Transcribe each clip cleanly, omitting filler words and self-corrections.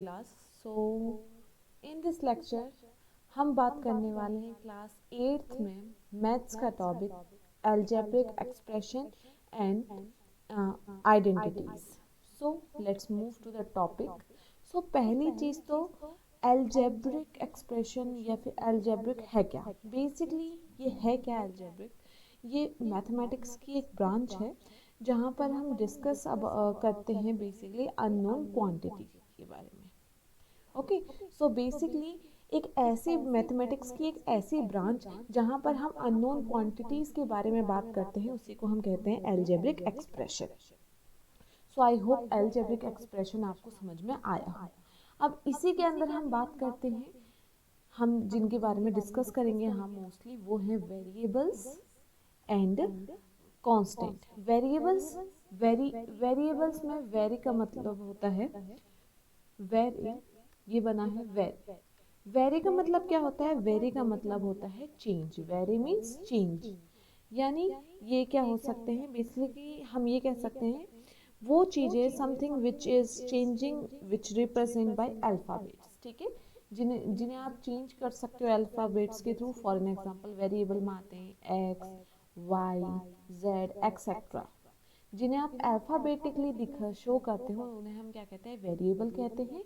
Class so in this lecture हम बात करने वाले हैं क्लास 8th में मैथ्स का topic algebraic expression and identities. So let's move to the topic. So पहली चीज़ तो अलजेब्रिक एक्सप्रेशन या फिर अलजेब्रिक है क्या। बेसिकली ये है क्या अलजेब्रिक। ये मैथमेटिक्स की एक ब्रांच है जहाँ पर हम डिस्कस अब करते हैं बेसिकली अननोन क्वांटिटी के बारे में। ओके, सो बेसिकली एक ऐसी मैथमेटिक्स की एक ऐसी ब्रांच जहाँ पर हम अननोन क्वांटिटीज़ के बारे में बात करते हैं, उसी को हम कहते हैं algebraic expression. So I hope algebraic expression आपको समझ में आया हो। अब इसी के अंदर हम बात करते हैं, हम जिनके बारे में डिस्कस करेंगे हम मोस्टली वो हैं variables and constant. Variables, variables में वेरी का मतलब होता है वेरी, ये बना है वेरी। वेरी का मतलब क्या होता है? वेरी का मतलब होता है चेंज। वेरी मीन्स चेंज, यानी ये क्या हो सकते हैं? बेसिकली हम ये कह सकते हैं वो चीज़ें something which is changing which represent by alphabets. ठीक है, जिन्हें जिन्हें आप चेंज कर सकते हो अल्फ़ाबेट्स के through. For an example variable में आते हैं एक्स, वाई, जेड एक्सेट्रा। जिन्हें आप अल्फ़ाबेटिकली दिख शो करते हो उन्हें हम क्या कहते हैं? वेरिएबल कहते हैं।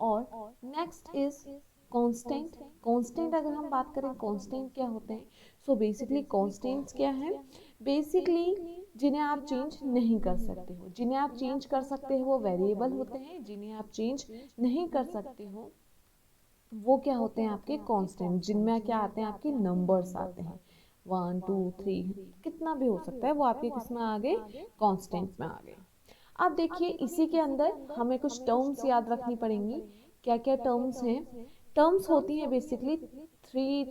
और नेक्स्ट इज कांस्टेंट। कांस्टेंट अगर हम बात करें कांस्टेंट क्या होते हैं, सो बेसिकली कांस्टेंट्स क्या है? बेसिकली जिन्हें आप चेंज नहीं कर सकते हो। जिन्हें आप चेंज कर सकते हो वो वेरिएबल होते हैं, जिन्हें आप चेंज नहीं कर सकते हो वो क्या होते हैं? आपके कांस्टेंट, जिनमें क्या आते हैं? आपके नंबर्स आते हैं, 1 2 3 कितना भी हो सकता है, वो आपके किस में आ गए? कांस्टेंट में आ गए। अब देखिए इसी के अंदर हमें कुछ टर्म्स याद रखनी पड़ेंगी। क्या क्या टर्म्स हैं? टर्म्स होती हैं बेसिकली थ्री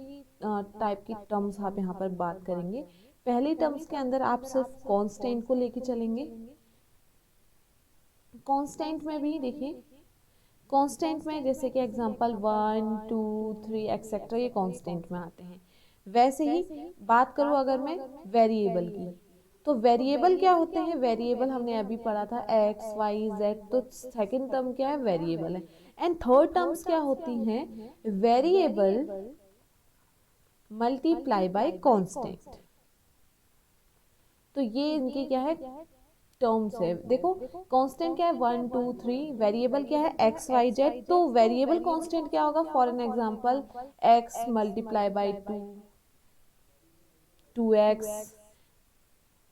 टाइप की टर्म्स आप यहाँ पर बात करेंगे। पहली टर्म्स के अंदर आप सिर्फ कांस्टेंट को लेके चलेंगे। कांस्टेंट में भी देखिए, कांस्टेंट में जैसे कि एग्जांपल 1 2 3 एक्सेट्रा ये कांस्टेंट में आते हैं। वैसे ही बात करूँ अगर मैं वेरिएबल की, तो वेरिएबल क्या होते हैं? वेरिएबल हमने अभी पढ़ा था एक्स वाई जेड, तो सेकंड टर्म क्या है? वेरिएबल है। एंड थर्ड टर्म्स क्या होती हैं? Variable multiply by constant. तो ये इनकी क्या है? टर्म्स है। देखो कांस्टेंट क्या है? 1 2 3। वेरिएबल क्या है? X y z. तो वेरिएबल कांस्टेंट क्या होगा? For an example x multiply by 2x,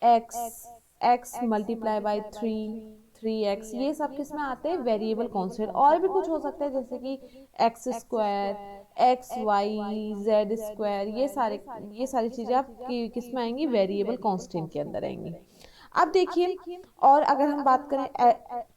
x, x multiply by 3 3x। ये सब किस में आते हैं? Variable constant. और भी कुछ हो सकता है जैसे कि x square, x y z square, ये सारी चीज़ें आप किस में आएंगी? वेरिएबल कांस्टेंट के अंदर आएंगी। अब देखिए, और अगर हम बात करें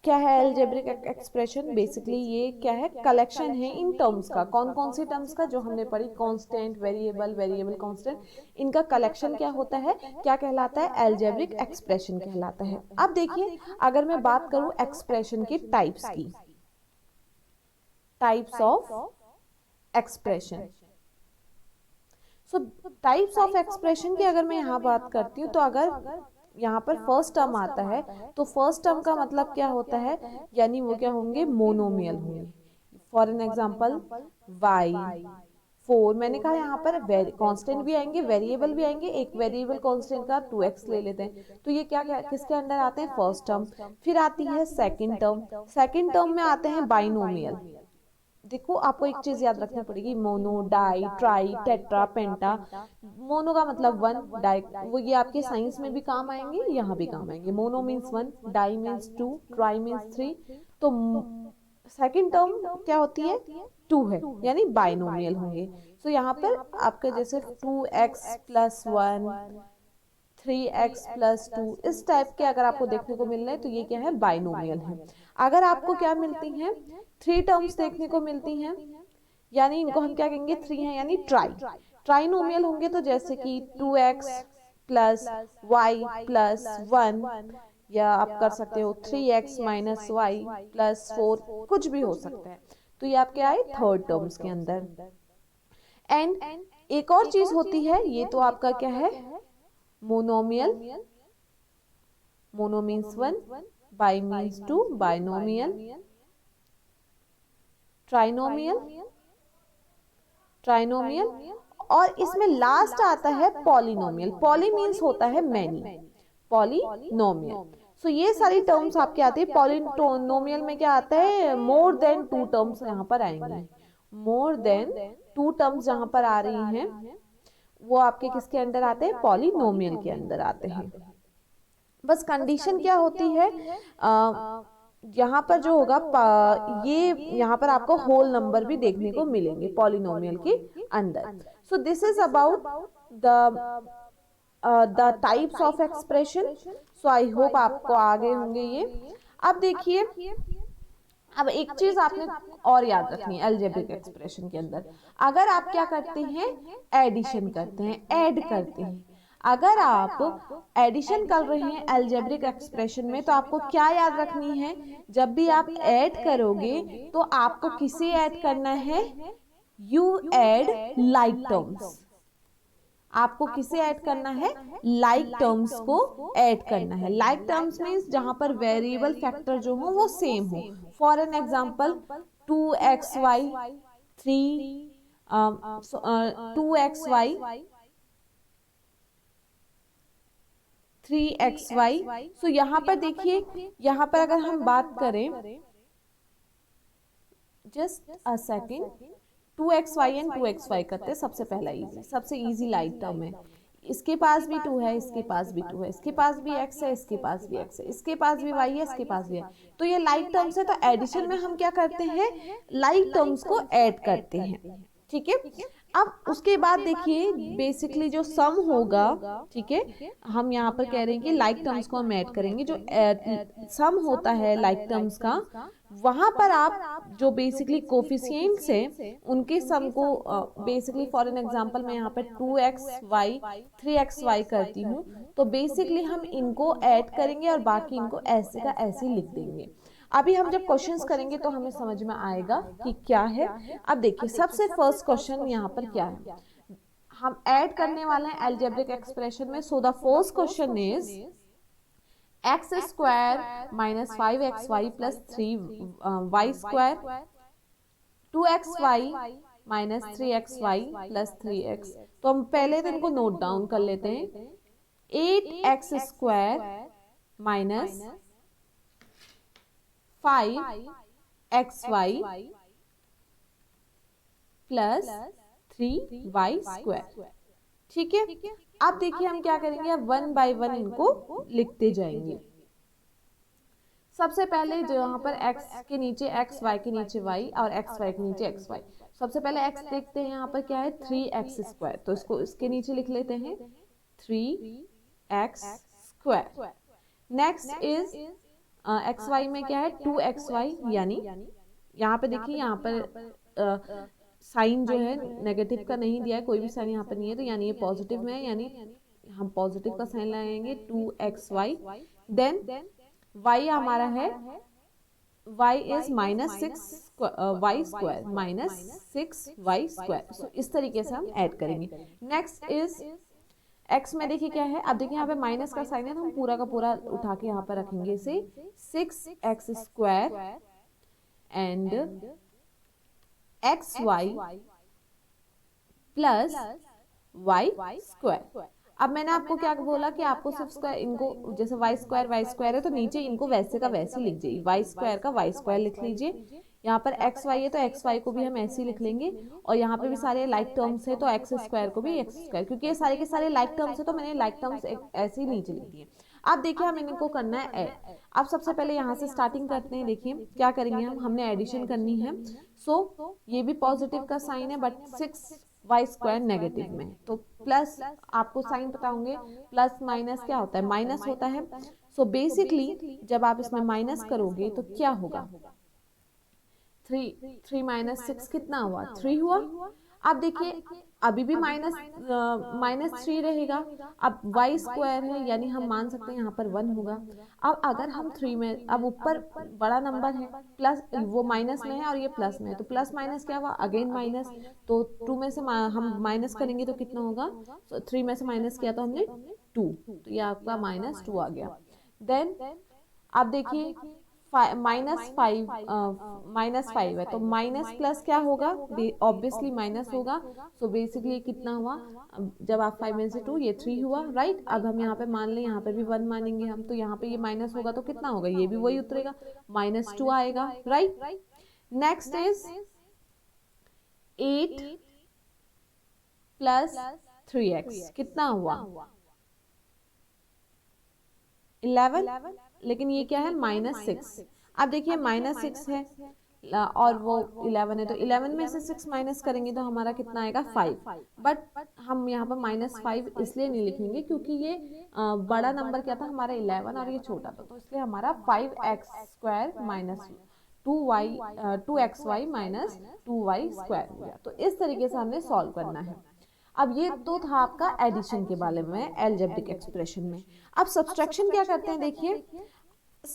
क्या है अलजेब्रिक एक्सप्रेशन? बेसिकली ये क्या है? कलेक्शन है इन टर्म्स का। कौन कौन सी टर्म्स का? जो हमने पढ़ी कांस्टेंट, वेरिएबल, वेरिएबल कांस्टेंट, इनका कलेक्शन क्या होता है? क्या कहलाता है? अलजेब्रिक एक्सप्रेशन कहलाता है। अब देखिए अगर मैं बात करूं एक्सप्रेशन की टाइप्स की, types of expression. So types of expression की अगर मैं यहाँ बात करती हूँ, तो अगर यहाँ पर फर्स्ट टर्म आता है तो फर्स्ट टर्म का मतलब क्या होता है? यानी वो क्या होंगे? मोनोमियल होंगे। For an example y 4। मैंने कहा यहाँ पर कांस्टेंट भी आएंगे, वेरिएबल भी आएंगे। एक वेरिएबल कांस्टेंट का 2x ले लेते हैं, तो ये क्या किसके अंदर आते हैं? First term. फिर आती है सेकंड टर्म। सेकंड टर्म में आते हैं बाइनोमियल। देखो आपको एक चीज याद रखनी पड़ेगी, मोनो, डाई, ट्राई, टेट्रा, पेंटा। मोनो का मतलब वन, डाई वो ये आपके साइंस में भी काम आएंगे, यहाँ भी काम आएंगे। Mono means one, di means two, tri means three. तो सेकंड टर्म क्या होती है? टू है, यानी बाइनोमियल होंगे। सो यहाँ पर आपका जैसे 2x+1, 3x+2, इस टाइप के अगर आपको देखने को मिल रहे हैं तो ये क्या है? बाइनोमियल है। अगर आपको क्या मिलती हैं? थ्री टर्म्स देखने को मिलती हैं, यानी इनको हम क्या कहेंगे? थ्री हैं, यानी ट्राई। ट्राइनोमियल होंगे तो जैसे कि 2x+y+1, या आप कर सकते हो 3x-y+4, कुछ भी हो सकता है। तो ये आपके आए थर्ड टर्म्स के अंदर। एंड एक और चीज होती है, ये तो आपका क्या है? Monomial. Mono means one, bi means two, binomial. Trinomial, trinomial, और इसमें लास्ट आता है पॉलिनोमियल। पॉली मीन्स होता है मैनी, पॉलिनोमियल। सो ये सारी टर्म्स आपके आती है। पॉलिनोमियल में क्या आता है, मोर देन टू टर्म्स यहाँ पर आएंगी, मोर देन टू टर्म्स जहाँ पर आ रही हैं वो आपके किसके अंदर आते हैं, पॉलिनोमियल के अंदर आते हैं। बस कंडीशन क्या होती है, यहाँ पर जो होगा ये यहाँ पर आपको होल नंबर भी देखने को मिलेंगे पॉलिनोमियल के अंदर। So this is about the types of expression. So I hope आपको आगे होंगे ये। अब देखिए, अब एक चीज आपने और याद रखनी है अलजेब्रिक एक्सप्रेशन के अंदर, अगर आप क्या करते हैं, एडिशन करते हैं, ऐड करते हैं। अगर आप एडिशन कर रहे हैं अलजेब्रिक एक्सप्रेशन में तो आपको क्या याद रखनी है, जब भी आप ऐड करोगे तो आपको किसे ऐड करना है, यू ऐड लाइक टर्म्स। आपको किसे ऐड करना है, लाइक टर्म्स को ऐड करना है। लाइक टर्म्स मीन्स जहां पर वेरिएबल फैक्टर जो हो वो सेम हो। For an example 2xy 2xy 3xy। सो यहाँ पर देखिए, यहाँ पर अगर हम बात करें, just a second, 2xy and 2xy करते हैं सबसे पहला इजी, सबसे इजी लाइक टर्म है। इसके पास भी 2 है, इसके पास भी 2 है, इसके पास भी x है, इसके पास भी x है, इसके पास भी y है, इसके पास भी है। तो ये लाइक टर्म्स है, तो एडिशन में हम क्या करते हैं, लाइक टर्म्स को ऐड करते हैं। ठीक है, अब उसके बाद देखिए बेसिकली जो सम होगा, ठीक है, हम यहाँ पर कह रहे हैं कि लाइक टर्म्स को हम ऐड करेंगे। जो सम होता है लाइक टर्म्स का, वहां पर आप जो बेसिकली कोफिशिएंट्स हैं उनके सम को बेसिकली, फॉर एन एग्जांपल मैं यहाँ पर 2xy 3xy करती हूँ, तो बेसिकली हम इनको ऐड करेंगे और बाकी इनको ऐसे का ऐसे लिख देंगे। अभी हम जब क्वेश्चंस करेंगे तो हमें समझ में आएगा कि क्या है। अब देखिए सबसे फर्स्ट क्वेश्चन यहाँ पर क्या है, हम ऐड करने वाले हैं अलजेब्रिक एक्सप्रेशन में। So the first question is x square minus 5xy plus 3y square, 2xy minus 3xy plus 3x। तो हम पहले तो इनको नोट डाउन कर लेते हैं। 8x square minus 5xy plus 3y square. ठीक है, अब देखिए हम क्या करेंगे, अब 1 बाय 1 इनको लिखते जाएंगे। सबसे पहले जो यहाँ पर x के नीचे x, y के नीचे y और x y के नीचे x y। सबसे पहले x देखते हैं, यहाँ पर क्या है 3x स्क्वायर, तो इसको इसके नीचे लिख लेते हैं 3x square. Next is x y में क्या है 2xy, यानी यहाँ पे देखिए यहाँ पर साइन जो है नेगेटिव का नहीं दिया है, कोई भी साइन यहाँ पर नहीं है, तो यानी ये पॉजिटिव में है, यानी हम पॉजिटिव का साइन लगाएंगे 2xy। देन y हमारा है, y is minus 6y square, minus 6y square. So इस तरीके से हम ऐड करेंगे। नेक्स्ट इज x में देखिए क्या है, अब देखिए यहाँ पे माइनस का साइन है तो हम पूरा का पूरा उठा के यहाँ पर रखेंगे इसे, 6x square and xy plus y square. अब मैंने आपको क्या बोला कि आपको सिर्फ स्क्वायर, इनको जैसे y स्क्वायर है तो नीचे इनको वैसे का वैसे लिख जाइए, y स्क्वायर का y स्क्वायर लिख लीजिए। यहाँ पर एक्स वाई है तो एक्स वाई को भी हम ऐसे ही लिख लेंगे, और यहाँ पे भी सारे लाइक टर्म्स है तो एक्स स्क्वायर को भी एक्स स्क्वायर, क्योंकि ये सारे के सारे लाइक टर्म्स है तो मैंने लाइक टर्म्स ऐसे ही नीचे लिख दिए। अब देखिए हम इनको करना है ऐड। अब सबसे पहले यहाँ से स्टार्टिंग करते हैं, देखिए क्या करेंगे हम, हमने एडिशन करनी है। सो ये भी पॉजिटिव का साइन है बट 6y स्क्वायर नेगेटिव में, तो प्लस आपको साइन पता होंगे, प्लस माइनस क्या होता है, माइनस होता है। सो बेसिकली जब आप इसमें माइनस करोगे तो क्या होगा, 3 माइनस 6 कितना हुआ, 3 हुआ। अब देखिए अभी भी माइनस 3 रहेगा। अब y स्क्वायर है यानी हम मान सकते हैं यहाँ पर 1 होगा। अब अगर हम 3 में, अब ऊपर बड़ा नंबर है, प्लस वो माइनस में है और ये प्लस में है, तो प्लस माइनस क्या हुआ, अगेन माइनस, तो 2 में से हम माइनस करेंगे तो कितना होगा, तो 3 में से माइनस किया तो हमने 2, तो ये आपका -2 आ गया। देन अब देखिए -5 है तो माइनस प्लस क्या होगा, ऑब्वियसली माइनस होगा। सो बेसिकली कितना हुआ, जब आप 5 में से 2 ये 3 हुआ, राइट। अब हम यहाँ पे मान लें, यहाँ पे भी 1 मानेंगे हम, तो यहाँ पे ये माइनस होगा तो कितना होगा, ये भी वही उतरेगा, -2 आएगा, right. Next is 8 plus 3x कितना हुआ, 11, लेकिन ये क्या है -6। अब देखिए -6 है और वो 11 है, तो 11 में से 6 माइनस करेंगे तो हमारा कितना आएगा 5। बट हम यहाँ पर -5 इसलिए नहीं लिखेंगे क्योंकि ये बड़ा नंबर क्या था हमारा 11 और ये छोटा था, तो इसलिए हमारा 5x² minus 2xy minus 2y² हो गया। तो इस तरीके से हमने सॉल्व करना है। अब ये तो था आपका एडिशन के बारे में एल्जेब्रिक एक्सप्रेशन में। अब सब्सट्रैक्शन क्या करते हैं, देखिए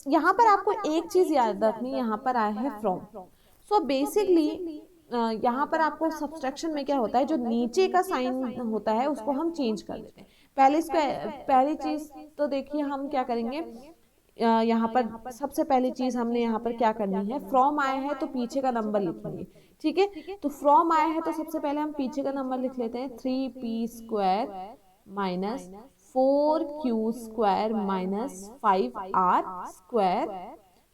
यहाँ पर आपको एक चीज याद रखनी, यहाँ पर आया है फ्रॉम। सो बेसिकली यहाँ पर आपको सब्सट्रैक्शन में क्या होता है, जो नीचे का साइन होता है उसको हम चेंज कर देते हैं। पहली चीज तो देखिए हम क्या करेंगे, यहाँ पर सबसे पहली चीज हमने यहाँ पर क्या करनी है, फ्रॉम आया है तो पीछे का नंबर लिखेंगे, ठीक है। तो फ्रॉम आया है तो सबसे पहले हम पीछे का नंबर लिख लेते हैं, 3p² minus 4q² minus 5r²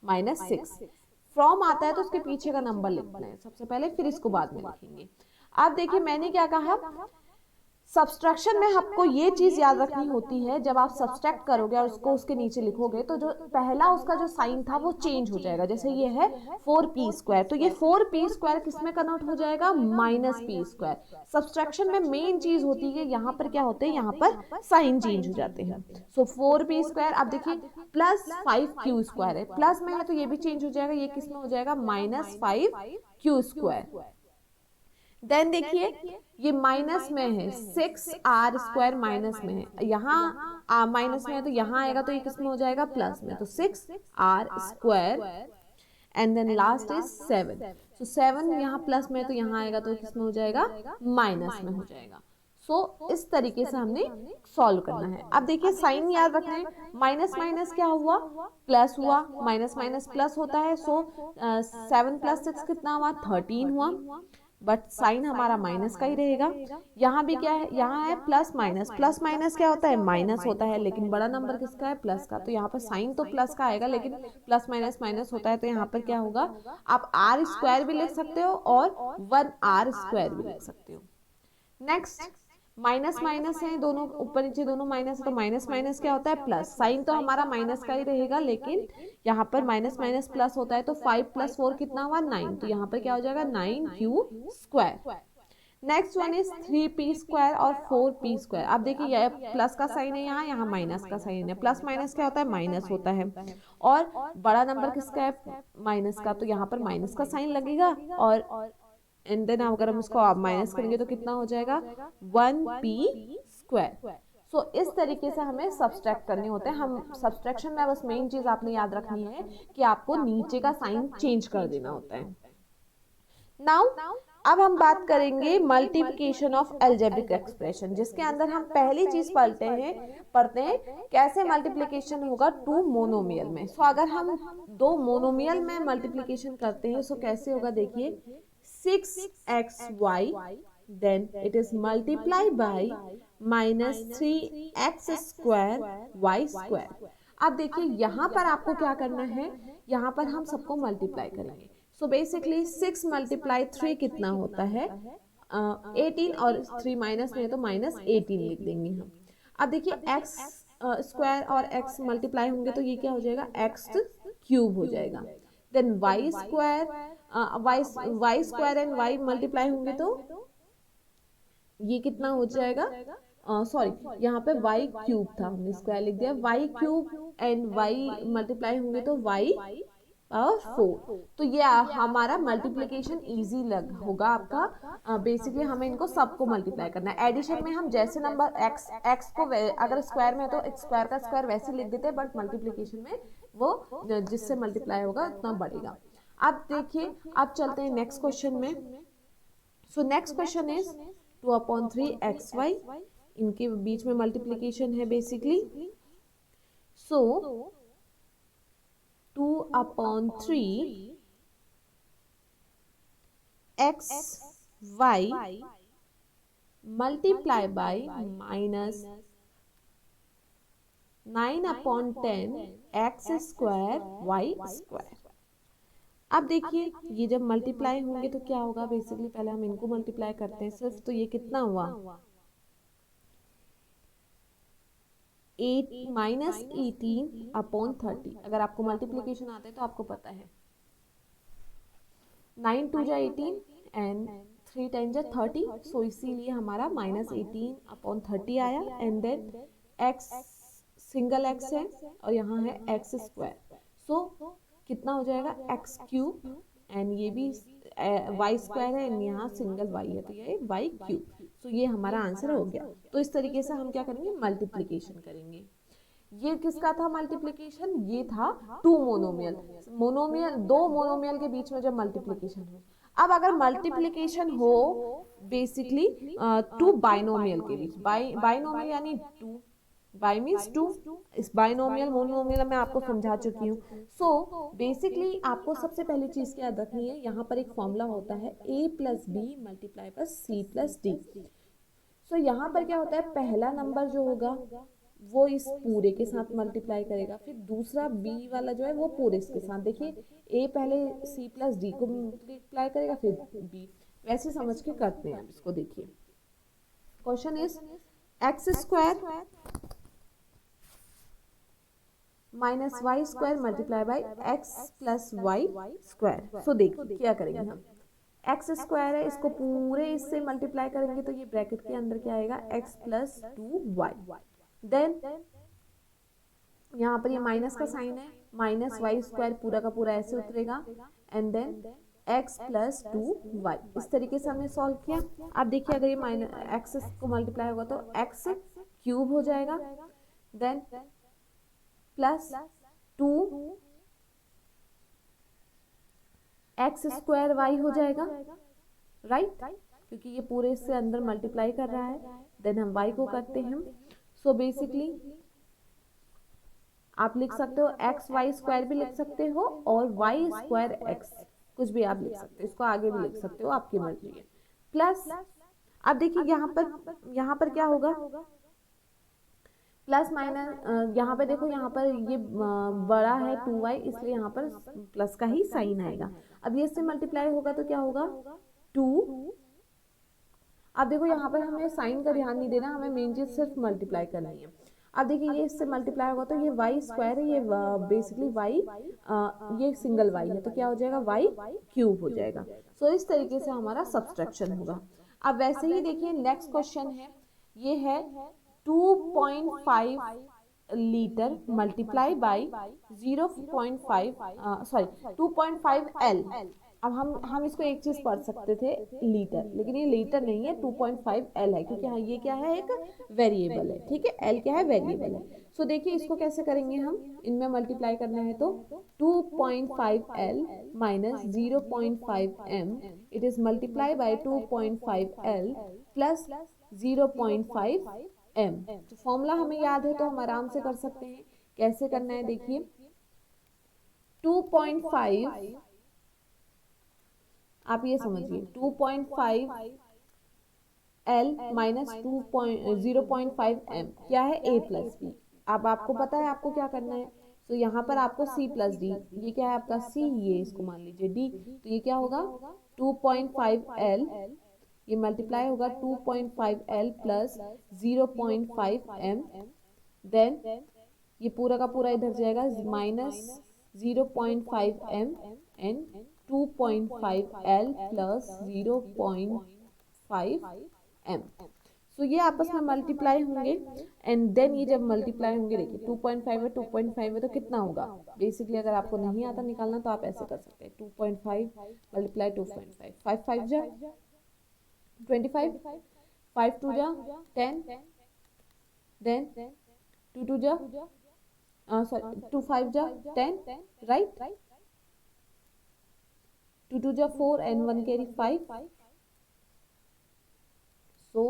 minus 6। From आता है तो उसके पीछे का नंबर लिखना है सबसे पहले, फिर इसको बाद में लिखेंगे। अब देखिए मैंने क्या कहा, सब्सट्रैक्शन में आपको ये चीज याद रखनी होती है, जब आप सब्सट्रैक्ट करोगे और उसको उसके नीचे लिखोगे तो जो पहला उसका जो साइन था वो चेंज हो जाएगा। जैसे ये है 4p², तो ये 4p² किसमें कन्वर्ट हो जाएगा, -p²। सब्सट्रैक्शन में मेन चीज होती है यहाँ पर क्या होते हैं, यहाँ पर साइन चेंज हो जाते हैं। सो 4p², अब देखिए प्लस 5q² है, प्लस में है तो ये भी चेंज हो जाएगा, ये किसमें हो जाएगा, -5q²। देन देखिए ये माइनस में है, 6r² माइनस में है, यहाँ माइनस में है तो यहाँ आएगा तो ये किस में हो जाएगा, प्लस में, तो 6r² and then last is 7। So 7 यहाँ प्लस में है तो यहाँ आएगा तो किस में हो जाएगा, माइनस में हो जाएगा। सो इस तरीके से हमने सॉल्व करना है। अब देखिए साइन याद रखना है, माइनस माइनस क्या हुआ, प्लस हुआ, माइनस माइनस प्लस होता है। सो 7 + 6 कितना हुआ, 13 हुआ, बट साइन हमारा माइनस का ही रहेगा। यहाँ भी क्या है, यहाँ है प्लस माइनस, प्लस माइनस क्या होता है, माइनस होता है, लेकिन बड़ा नंबर किसका है, प्लस का, तो यहाँ पर साइन तो प्लस का आएगा, लेकिन प्लस माइनस माइनस होता है, तो यहाँ पर क्या होगा, आप r² भी लिख सकते हो और 1r² भी लिख सकते हो। नेक्स्ट माइनस माइनस है, दोनों ऊपर नीचे दोनों माइनस है, तो माइनस माइनस क्या होता है, प्लस। साइन तो हमारा माइनस का ही रहेगा, लेकिन यहाँ पर माइनस माइनस प्लस होता है, तो 5 + 4 कितना हुआ, 9, तो यहाँ पर क्या हो जाएगा, 9q²। Next one is 3p² और 4p²। अब देखिए ये प्लस का साइन है, यहाँ माइनस का साइन है। प्लस माइनस क्या होता है, माइनस होता है, और बड़ा नंबर किसका है, माइनस का, तो यहाँ पर माइनस का साइन लगेगा, और एंड देन अगर हम इसको माइनस करेंगे तो कितना हो जाएगा, 1p²। सो इस तरीके से हमें सब्सट्रैक्ट करने होते हैं। हम सब्सट्रैक्शन में बस मेन चीज आपने याद रखनी है कि आपको नीचे का साइन चेंज कर देना होता है। नाउ अब हम बात करेंगे मल्टीप्लिकेशन ऑफ अलजेब्रिक एक्सप्रेशन, जिसके अंदर हम पहली चीज पढ़ते हैं कैसे मल्टीप्लिकेशन होगा 2 मोनोमियल में। सो अगर हम 2 मोनोमियल में मल्टीप्लिकेशन करते हैं, सो कैसे होगा, देखिए 6xy, then it is multiplied by -3x² y²। अब देखिए यहाँ पर आपको क्या करना है, यहाँ पर हम सबको मल्टीप्लाई करेंगे। सो बेसिकली 6 × 3 कितना होता है, 18, और 3 माइनस में है तो -18 लिख देंगे हम। अब देखिए x² और x मल्टीप्लाई होंगे तो ये क्या हो जाएगा, x³ हो जाएगा। Then y² and y multiply होंगे तो ये कितना हो जाएगा, सॉरी यहाँ पे y³ था, हमने स्क्वायर लिख दिया, y³ एंड y मल्टीप्लाई होंगे तो y⁴। तो ये हमारा मल्टीप्लिकेशन इजी होगा आपका। बेसिकली हमें इनको सबको मल्टीप्लाई करना है। एडिशन में हम जैसे नंबर x को अगर स्क्वायर में है तो स्क्वायर का स्क्वायर वैसे लिख देते हैं, बट मल्टीप्लिकेशन में वो जिससे मल्टीप्लाई होगा उतना बढ़ेगा। अब देखिए अब चलते हैं नेक्स्ट क्वेश्चन में। So next question is 2/3xy, इनके बीच में मल्टीप्लिकेशन है basically. So 2/3 x y multiply by minus 9/10 x square y square. अब देखिए ये जब मल्टीप्लाई होंगे तो क्या होगा, बेसिकली पहले हम इनको मल्टीप्लाई करते हैं सिर्फ, तो ये कितना हुआ 8 माइनस 18/30। अगर आपको मल्टीप्लीकेशन आता है तो आपको पता है 9 2 जा 18 एंड 3 10 जा 30, सो इसीलिए हमारा माइनस 18/30 आया। And then x single x है और यहाँ है एक्स स्क्वायर, सो कितना हो जाएगा एक्स क्यूब, एंड ये भी वाई स्क्वायर है एंड यहाँ सिंगल वाई है तो ये वाई क्यूब। सो ये हमारा आंसर हो गया। तो इस तरीके से हम क्या करेंगे, मल्टीप्लीकेशन करेंगे। ये किसका था मल्टीप्लिकेशन, ये था टू मोनोमियल, मोनोमियल दो मोनोमियल के बीच में जब मल्टीप्लिकेशन हो। अब अगर मल्टीप्लिकेशन हो बेसिकली टू बाइनोमियल के बीच, बाइनोमियल यानी टू, बाई मीन्स टू, इस बाइनोमियल मोनोमियल मैं आपको समझा चुकी हूँ। सो बेसिकली आपको सबसे पहली चीज क्या याद रखनी है, यहाँ पर एक फॉर्मूला होता है a plus b multiply plus c plus d. So यहाँ पर क्या होता है, पहला नंबर जो होगा वो इस पूरे के साथ मल्टीप्लाई करेगा, फिर दूसरा b वाला जो है वो पूरे इसके साथ। देखिए a पहले c प्लस डी को मल्टीप्लाई करेगा फिर b, वैसे समझ के करते हैं इसको। देखिए question is x square minus y square multiply by x plus Y square. So देखिए क्या करेंगे हम, एक्स स्क्वायर है इसको पूरे इससे मल्टीप्लाई करेंगे तो ये ब्रैकेट के अंदर क्या आएगा एक्स प्लस 2y। देन यहाँ पर ये माइनस का साइन है, माइनस वाई स्क्वायर पूरा का पूरा ऐसे उतरेगा and then x plus 2y। इस तरीके से हमने सॉल्व किया। अब देखिए अगर ये माइनस एक्स को मल्टीप्लाई होगा तो एक्स क्यूब हो जाएगा, then plus 2 x square y हो जाएगा, राइट क्योंकि ये पूरे इससे अंदर मल्टीप्लाई कर रहा है। देन हम y को करते हैं, सो बेसिकली आप लिख सकते हो एक्स वाई स्क्वायर भी लिख सकते हो और वाई स्क्वायर एक्स कुछ भी आप लिख सकते हो, इसको आगे भी लिख सकते हो, आपकी मर्जी है। प्लस अब देखिए यहाँ पर क्या होगा, प्लस माइनस यहाँ पे देखो, यहाँ पर ये बड़ा है 2y इसलिए यहाँ पर प्लस का ही साइन आएगा। अब ये इससे मल्टीप्लाई होगा तो क्या होगा 2। अब देखो यहाँ पर हमें साइन का ध्यान नहीं देना, हमें मेन चीज सिर्फ मल्टीप्लाई करनी है। अब देखिए ये इससे मल्टीप्लाई होगा तो ये वाई स्क्वायर है, ये बेसिकली वाई, ये सिंगल वाई है तो क्या हो जाएगा वाई क्यूब हो जाएगा। सो इस तरीके से हमारा सब्सट्रैक्शन होगा। अब वैसे ही देखिए नेक्स्ट क्वेश्चन है, ये है 2.5 litre multiply by 0.5 sorry 2.5 L. अब हम इसको एक चीज पढ़ सकते थे लीटर, लेकिन ये लीटर नहीं है 2.5 एल है, क्योंकि हाँ ये क्या है एक वेरिएबल है, ठीक है एल क्या है वेरिएबल है। सो देखिए इसको कैसे करेंगे हम, इनमें मल्टीप्लाई करना है तो 2.5 L minus 0.5 M, it is multiply by 2.5 L plus 0.5 M. तो फॉर्मूला हमें याद है तो हम आराम से कर सकते हैं। कैसे करना है देखिए, 2.5 आप ये समझिए 2.5 एल माइनस 0.5 एम क्या है ए प्लस बी। अब आपको पता है आपको क्या करना है, तो यहाँ पर आपको सी प्लस डी, ये क्या है आपका सी, ये इसको मान लीजिए डी, तो ये क्या होगा 2.5 एल, ये मल्टीप्लाई होगा 2.5 एल प्लस 0.5 एम। देन ये पूरा का पूरा इधर जाएगा minus 0.5 m and 2.5 L plus 0.5 m. So ये आपस में मल्टीप्लाई होंगे एंड देन ये जब मल्टीप्लाई होंगे देखिए 2.5 है 2.5 है तो कितना होगा, बेसिकली अगर आपको नहीं आता निकालना तो आप ऐसे कर सकते हैं 2.5 मल्टीप्लाई 2.5, 5 5 जा 25, 5 2 जा 10, देन 2 2 जा सॉरी 2 5 जा 10, राइट 2 2 जा 4 एंड 1 कैरी 5। सो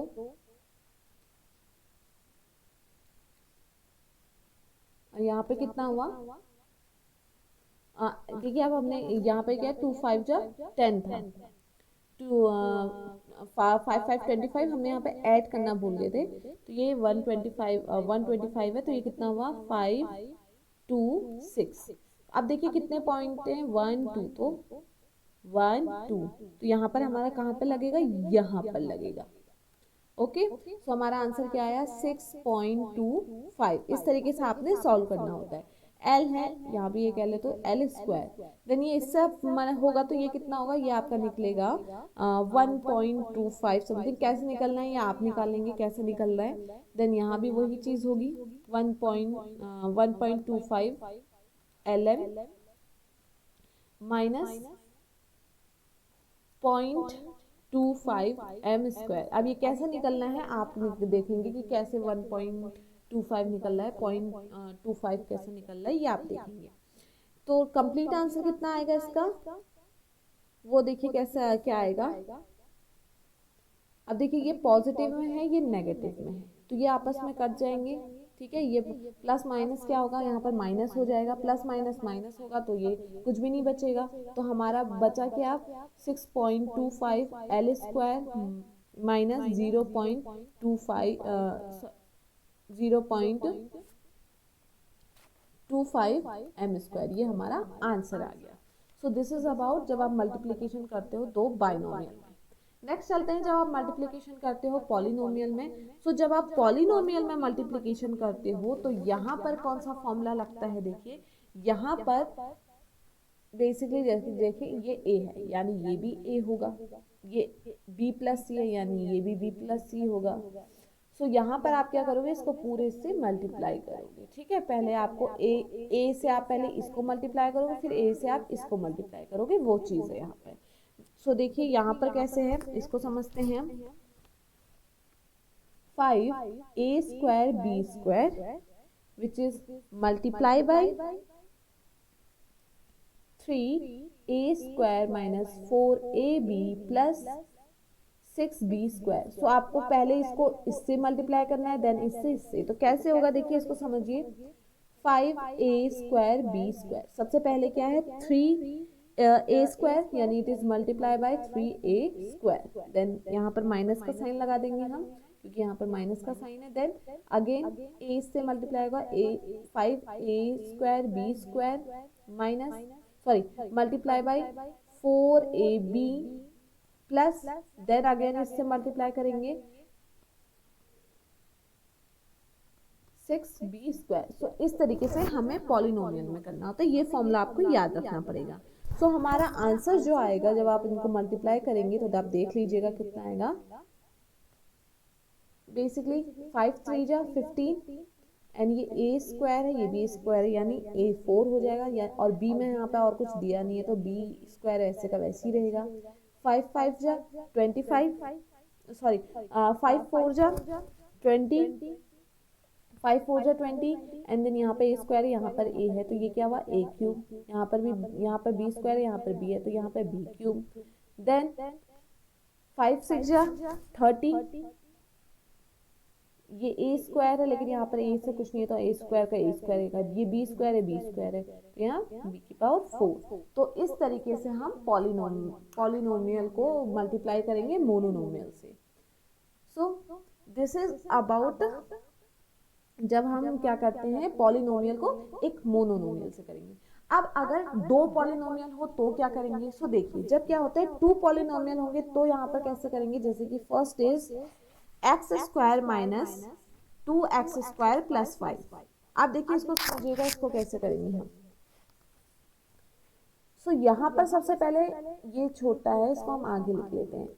यहाँ पे कितना हुआ देखिए अब हमने यहाँ पे क्या 2 5 जा 10 था, टू 5 5 25 हमने यहाँ पे ऐड करना भूल गए थे, तो ये 125 है, तो ये कितना हुआ 5 2 6। अब देखिए कितने पॉइंट हैं 1 2, तो 1 2, तो यहाँ पर हमारा कहाँ पे लगेगा, यहाँ पर लगेगा। ओके, सो हमारा आंसर क्या आया 6.25। इस तरीके से आपने सॉल्व करना होता है। एल है, यहाँ भी एक एल है, तो एल स्क्वायर, देन ये इससे मन होगा तो ये कितना होगा, ये आपका निकलेगा 1.25 समथिंग। कैसे निकलना है ये आप निकालेंगे कैसे निकल रहा है, देन यहाँ भी वही चीज होगी 1.25 एल एम माइनस 0.25 m²। अब ये कैसे निकलना है आप देखेंगे कि कैसे 1.25 निकल रहा है, 0.25 कैसे निकल रहा है ये आप देखेंगे। तो कंप्लीट आंसर कितना आएगा इसका, वो देखिए कैसे क्या आएगा। अब देखिए ये पॉजिटिव में है ये नेगेटिव में है, तो ये आपस में कट जाएंगे। ठीक है, ये प्लस माइनस क्या होगा, यहाँ पर माइनस हो जाएगा, प्लस माइनस माइनस होगा, तो ये कुछ भी नहीं बचेगा। तो हमारा बचा क्या, 6.25 एल स्क्वायर माइनस 0.25 m², ये हमारा आंसर आ गया। सो दिस इज अबाउट जब आप मल्टीप्लीकेशन करते हो दो बाइनोमियल में। नेक्स्ट चलते हैं जब आप मल्टीप्लिकेशन करते हो पॉलिनोमियल में। सो जब आप पॉलिनोमियल में मल्टीप्लिकेशन करते हो तो यहाँ पर कौन सा फॉर्मूला लगता है, देखिए यहाँ पर बेसिकली जैसे देखिए ये ए है यानी ये भी ए होगा, ये बी प्लस सी है यानी ये भी बी प्लस सी होगा। सो यहाँ पर आप क्या करोगे, इसको पूरे से मल्टीप्लाई करोगे। ठीक है, पहले आपको ए से आप पहले इसको मल्टीप्लाई करोगे, फिर ए से आप इसको मल्टीप्लाई करोगे, वो चीज़ है यहाँ पे। सो देखिए यहाँ पर कैसे है इसको समझते हैं हम। 5a² which is multiply by 3a² minus 4ab plus 6b²। सो आपको पहले इसको इससे मल्टीप्लाई करना है, देन इससे। तो कैसे होगा देखिए इसको समझिए, 5a² सबसे पहले क्या है 3a² यानी it is multiply by 3a²। Then यहाँ पर माइनस का साइन लगा देंगे हम क्योंकि यहाँ पर माइनस का साइन है। देन अगेन a से मल्टीप्लाई होगा 5a²b² minus sorry multiply by 4ab plus then again इससे मल्टीप्लाई करेंगे 6b²। सो इस तरीके से हमें पॉलिनोमियल में करना होता है, ये फॉर्मूला आपको याद रखना पड़ेगा। सो हमारा आंसर जो आएगा जब आप इनको मल्टीप्लाई करेंगे तो आप देख लीजिएगा कितना आएगा। बेसिकली 5 3 जा 15 एंड ये a² है ये b² है यानी a4 हो जाएगा या और b में यहाँ पे और कुछ दिया नहीं है तो b² ऐसे का वैसे ही रहेगा। 5 5 जा 25 सॉरी 5 4 जा 20 5 4 जा 20 एंड देन यहाँ पे a² यहाँ पर a है तो ये क्या हुआ a³। यहाँ पर भी यहाँ पर b² यहाँ पर b है तो यहाँ पर b³। देन 5 6 जा 30 ये a² है लेकिन यहाँ पर a से कुछ नहीं है तो a² का a² है, ये b² है b² है तो यहाँ b⁴। तो इस तरीके से हम पॉलिनोमियल को मल्टीप्लाई करेंगे मोनोनोमियल से। सो दिस इज अबाउट जब हम क्या करते हैं पॉलिनोमियल को एक मोनोनोमियल से करेंगे। अब अगर दो पॉलिनोमियल हो तो क्या करेंगे, सो देखिए जब क्या होता है 2 पॉलिनोमियल होंगे तो यहाँ पर कैसे करेंगे, जैसे कि first is x² minus 2x² plus 5। आप देखिए इसको समझिएगा इसको कैसे करेंगे हम। सो यहाँ पर सबसे पहले ये छोटा है इसको हम आगे लिख लेते हैं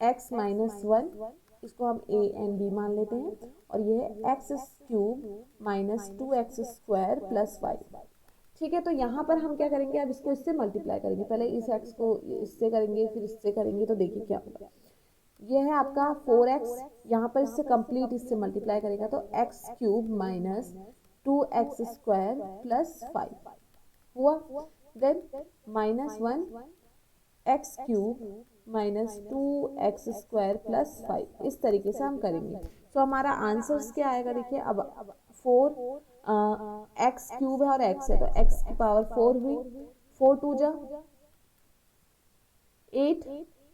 x माइनस 1, इसको हम a एंड b मान लेते हैं और ये है x³ माइनस 2x² प्लस 5। ठीक है, तो यहाँ पर हम क्या करेंगे, अब इसको इससे मल्टीप्लाई करेंगे, पहले इस x को इससे करेंगे फिर इससे करेंगे तो देखिए क्या होगा। ये है आपका 4x, यहाँ पर इससे कंप्लीट इससे मल्टीप्लाई करेगा तो x³ माइनस 2x² प्लस 5 हुआ। Then minus 1 x³ minus 2x² plus 5, इस तरीके से हम करेंगे। तो हमारा आंसर्स क्या आएगा देखिए, अब 4 एक्स क्यूब है और एक्स है, तो एक्स की पावर 4 हुई, 4 टू जा 8,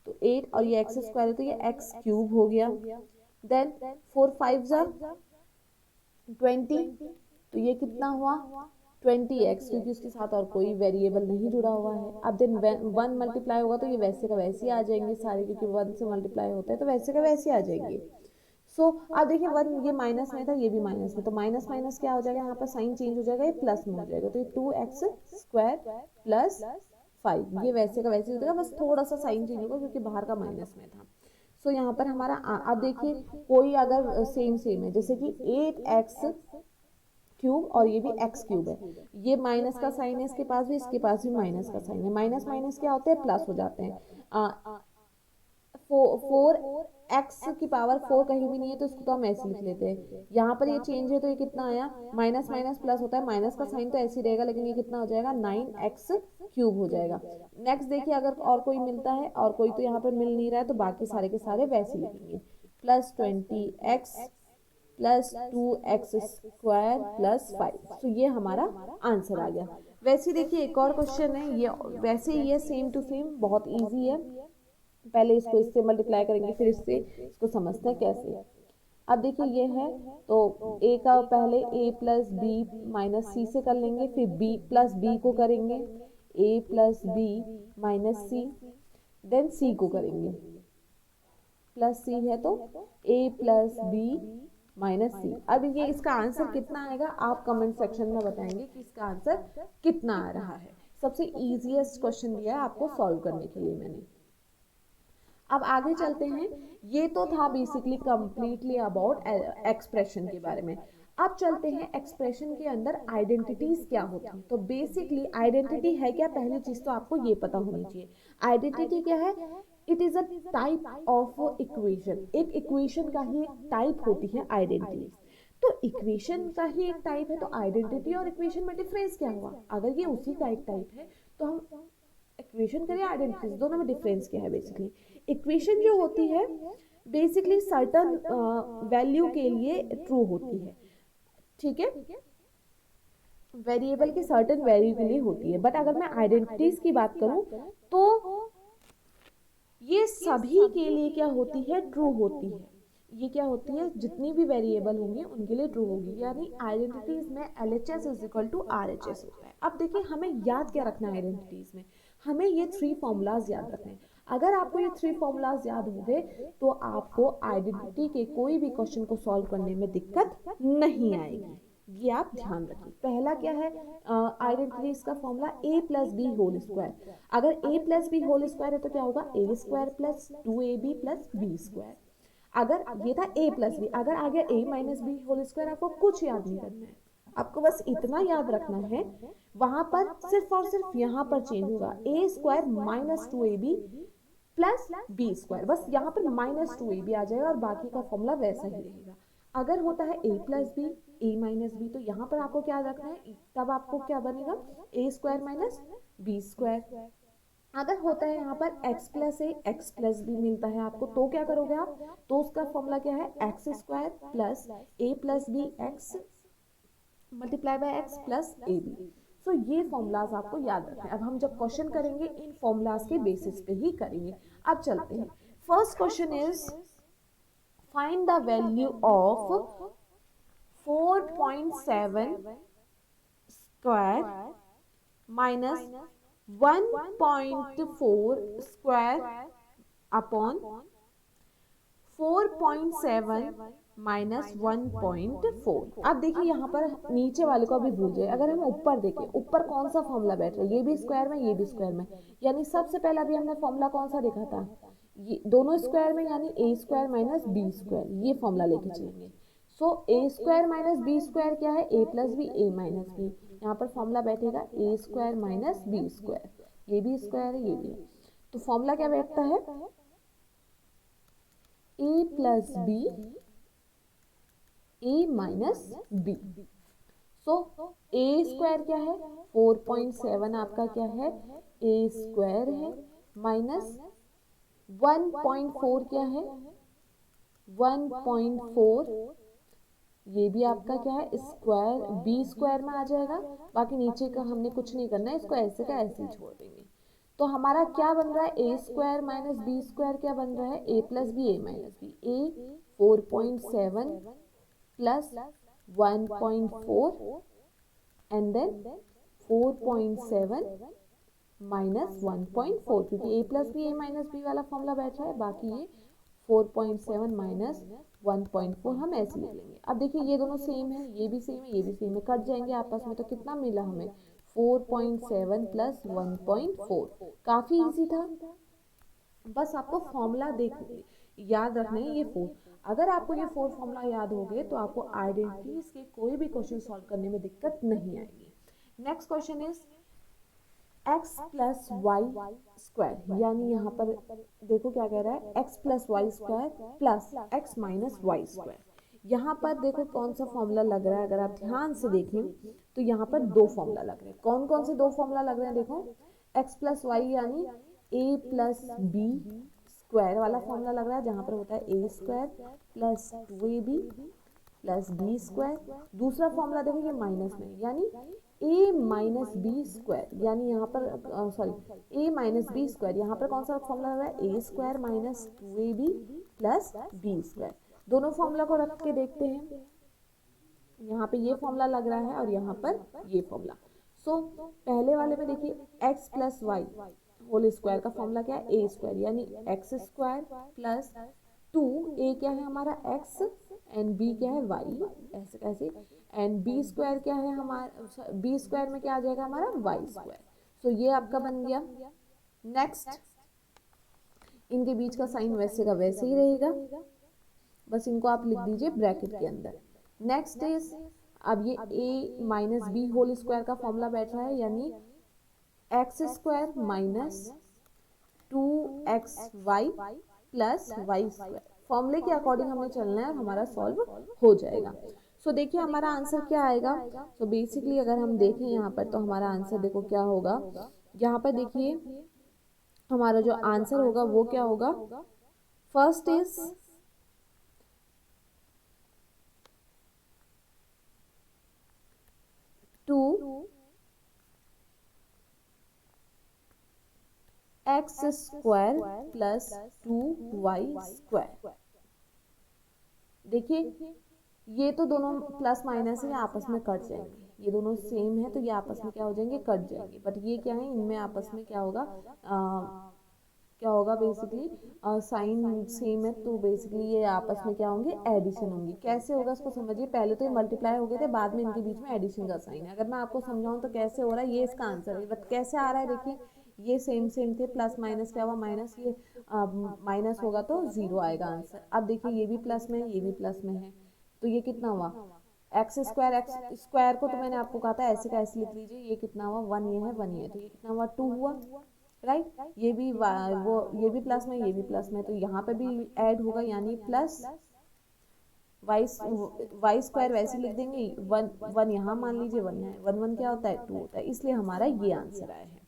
तो 8 और ये एक्स स्क्वायर है तो ये एक्स क्यूब हो गया। देन 4 5 जा 20, तो ये कितना हुआ 20x, क्योंकि उसके साथ और कोई वेरिएबल नहीं जुड़ा हुआ है। अब देन 1 मल्टीप्लाई होगा तो ये वैसे का वैसे ही आ जाएंगे सारे, क्योंकि 1 से मल्टीप्लाई होता है तो वैसे का वैसे आ जाएंगे। सो अब देखिए 1 ये माइनस में था, ये भी माइनस में, तो माइनस माइनस क्या हो जाएगा, यहाँ पर साइन चेंज हो जाएगा, ये प्लस में हो जाएगा, तो ये 2x स्क्वायर प्लस 5, ये वैसे का वैसे हो जाएगा, बस थोड़ा सा साइन चेंज होगा क्योंकि बाहर का माइनस में था। सो यहाँ पर हमारा अब देखिए कोई अगर सेम सेम है, जैसे कि 8x क्यूब और ये भी एक्स क्यूब है, ये माइनस का साइन है इसके पास भी, इसके पास भी माइनस का साइन है, माइनस माइनस क्या होते हैं, प्लस हो जाते हैं। 4x की पावर 4 कहीं भी नहीं है तो इसको तो हम ऐसे लिख लेते हैं। यहाँ पर ये चेंज है तो ये कितना आया, माइनस माइनस प्लस होता है, माइनस का साइन तो ऐसे ही रहेगा, लेकिन ये कितना हो जाएगा 9x क्यूब हो जाएगा। नेक्स्ट देखिए अगर और कोई मिलता है, और कोई तो यहाँ पर मिल नहीं रहा है, तो बाकी सारे के सारे वैसे लिखेंगे, plus 20x plus 2x square plus 5, तो ये हमारा आंसर आ गया। वैसे देखिए एक और क्वेश्चन है, ये वैसे ही है सेम टू सेम, बहुत इजी है। पहले इसको इससे मल्टीप्लाई करेंगे फिर इससे इसको समझते हैं कैसे। अब देखिए ये है तो a का पहले a प्लस बी माइनस सी से कर लेंगे, फिर b प्लस बी को करेंगे, a plus b minus c, then c को करेंगे, प्लस c है तो a plus b minus c. अब ये इसका आंसर कितना आएगा आप कमेंट सेक्शन में बताएंगे कि इसका आंसर कितना आ रहा है। सबसे इजीएस्ट क्वेश्चन दिया है आपको सॉल्व करने के लिए मैंने। अब आगे चलते हैं, ये तो था बेसिकली कंप्लीटली अबाउट एक्सप्रेशन के बारे में। अब चलते हैं एक्सप्रेशन के अंदर आइडेंटिटीज क्या होती हैं। तो बेसिकली आइडेंटिटी है क्या, पहली चीज तो आपको ये पता होनी चाहिए। आइडेंटिटी क्या है, it is a type of equation, एक इक्वेशन का ही एक टाइप होती है आइडेंटिटीज। तो इक्वेशन का ही एक टाइप है, तो आइडेंटिटी और इक्वेशन में डिफरेंस क्या हुआ, अगर ये उसी का एक टाइप है तो हम इक्वेशन करें आइडेंटिटीज, दोनों में डिफरेंस क्या है। बेसिकली इक्वेशन जो होती है बेसिकली सर्टन वैल्यू के लिए ट्रू होती है, ठीक है, वेरिएबल के सर्टन वैल्यू के लिए होती है। बट अगर मैं आइडेंटिटीज की बात करूं तो ये सभी के लिए क्या होती है, ट्रू होती है। ये क्या होती है, जितनी भी वेरिएबल होंगे उनके लिए ट्रू होगी, यानी आइडेंटिटीज में LHS is equal to RHS होता है। अब देखिए हमें याद क्या रखना है आइडेंटिटीज में, हमें ये 3 फॉर्मूलाज याद रखने हैं। अगर आपको ये 3 फॉर्मूलाज याद हो गए तो आपको आइडेंटिटी के कोई भी क्वेश्चन को सॉल्व करने में दिक्कत नहीं आएगी, ये आप ध्यान रखिए। पहला क्या है आइडेंटिटीज का formula, a plus b whole square. अगर a plus b whole square है तो क्या होगा, a square plus 2ab plus b square. अगर ये था a प्लस बी, अगर आ गया a minus b whole square, आपको कुछ याद नहीं करना है, आपको बस इतना याद रखना है, वहां पर सिर्फ और सिर्फ यहाँ पर चेंज होगा, a square minus 2ab plus b square, बस यहाँ पर माइनस 2ab आ जाएगा और बाकी का फॉर्मूला वैसा ही रहेगा। अगर होता है a plus b a minus b, तो यहाँ पर आपको क्या रखना है, तब आपको क्या बनेगा, a square minus b square. अगर होता है यहाँ पर x plus a x plus b मिलता है आपको, तो क्या करोगे आप, तो उसका फॉर्मूला क्या है, x square plus a plus b x multiply by x plus a b. So ये फॉर्मूलाज आपको याद रखना है। अब हम जब क्वेश्चन करेंगे इन फॉर्मूलाज के बेसिस पे ही करेंगे। अब चलते हैं, first question is find the value of 4.7 square minus 1.4 square upon 4.7 minus 1.4। अब देखिए यहाँ पर नीचे वाले को अभी भूल जाए, अगर हम ऊपर देखें, ऊपर कौन सा फॉर्मूला बैठ रहा है, ये भी स्क्वायर में ये भी स्क्वायर में, यानी सबसे पहले अभी हमने फॉर्मूला कौन सा देखा था, ये दोनों स्क्वायर में, यानी a square minus b square, ये फॉर्मूला लेके चलेंगे। So a square minus b square क्या है, a plus b a minus b, यहाँ पर फॉर्मूला बैठेगा a square minus b square, ये भी स्क्वायर है ये भी, तो फॉर्मूला क्या बैठता है, a plus b a minus b. So a square क्या है, 4.7 आपका क्या है, a स्क्वायर है, माइनस 1.4 क्या है, 1.4 ये भी आपका क्या है स्क्वायर बी स्क्वायर में आ जाएगा। बाकी नीचे का हमने कुछ नहीं करना है, इसको ऐसे का ऐसे ही छोड़ देंगे। तो हमारा क्या बन रहा है, a square minus b square क्या बन रहा है, a plus b a minus b. A 4.7 plus 1.4 and then 4.7 minus 1.4, क्योंकि a plus b a minus b वाला फॉर्मूला बैठ रहा है। बाकी ये 4.7 माइनस 1.4 हम ऐसे लिख लेंगे। अब देखिए ये दोनों सेम है, ये भी सेम है, ये भी सेम है, कट जाएंगे आपस में, तो कितना मिला हमें 4.7 प्लस 1.4। काफी इजी था, बस आपको फॉर्मूला देख याद रखना है ये फोर। अगर आपको ये फोर फॉर्मूला याद हो गए तो आपको आइडेंटिटीज के कोई भी क्वेश्चन सॉल्व करने में दिक्कत नहीं आएगी। Next question is x plus Y square, यानी यहाँ पर देखो क्या कह रहा है, x plus Y square plus x minus y square. यहाँ पर देखो कौन सा फॉर्मूला लग रहा है, अगर आप ध्यान से देखें तो यहाँ पर दो फॉर्मूला लग रहे हैं। कौन कौन से दो फॉर्मूला लग रहे हैं, देखो x प्लस वाई यानी a प्लस बी स्क्वायर वाला फॉर्मूला लग रहा है, जहाँ पर होता है a square plus 2ab plus b square. दूसरा फॉर्मूला देखो ये माइनस में, यानी a माइनस बी स्क्वायर, यानी यहाँ पर sorry a minus b square, यहाँ पर कौन सा फॉर्मूला लग रहा है, a square minus 2ab plus b square. दोनों फॉर्मूला को रख के देखते हैं, यहाँ पे ये फॉर्मूला लग रहा है और यहाँ पर ये फॉर्मूला। सो पहले वाले में देखिए x plus y whole square का फॉर्मूला क्या है, a स्क्वायर, यानी एक्स स्क्वायर प्लस 2, a क्या है हमारा x एंड b क्या है y, ऐसे कैसे, एंड b स्क्वायर क्या है हमारा, b स्क्वायर में क्या आ जाएगा हमारा y स्क्वायर। सो ये आपका बन गया। नेक्स्ट इनके बीच का साइन वैसे का वैसे ही रहेगा, बस इनको आप लिख दीजिए ब्रैकेट के अंदर। नेक्स्ट इज अब ये a minus b whole square का फॉर्मूला बैठ रहा है, यानी x square minus 2xy plus Y square. फॉर्मूले के अकॉर्डिंग हमें चलना है और हमारा सॉल्व हो जाएगा। सो देखिए हमारा आंसर क्या आएगा। सो बेसिकली अगर हम देखें यहाँ पर तो हमारा आंसर देखो क्या होगा, यहाँ पर देखिए हमारा जो आंसर होगा वो क्या होगा, first is two x square plus 2y square. देखिए ये तो दोनों प्लस माइनस है, आपस में कट जाएंगे, ये दोनों सेम है तो ये आपस में क्या हो जाएंगे, कट जाएंगे। बट ये क्या है, इनमें आपस में क्या होगा, क्या होगा बेसिकली साइन सेम है तो बेसिकली ये आपस में क्या होंगे, एडिशन होंगी। कैसे होगा इसको समझिए, पहले तो ये मल्टीप्लाई हो गए थे, बाद में इनके बीच में एडिशन का साइन है। अगर मैं आपको समझाऊं तो कैसे हो रहा है, ये इसका आंसर है। बट कैसे आ रहा है देखिए, ये सेम सेम थे, प्लस माइनस क्या हुआ माइनस, ये माइनस होगा तो जीरो आएगा आंसर। अब देखिए ये भी प्लस में है, ये भी प्लस में है, तो ये कितना हुआ, एक्स स्क्वायर को तो मैंने आपको कहा था ऐसे का ऐसे लिख लीजिए, ये कितना हुआ 1 ये है 1 ये है, तो ये कितना हुआ 2 हुआ, राइट। ये भी वो ये भी प्लस में, ये भी प्लस में, तो यहाँ पे भी ऐड होगा, यानी प्लस वाई स्क्वायर वैसे लिख देंगे, 1 1 यहाँ मान लीजिए 1 है, 1 1 क्या होता है 2 होता है, इसलिए हमारा ये आंसर आया है।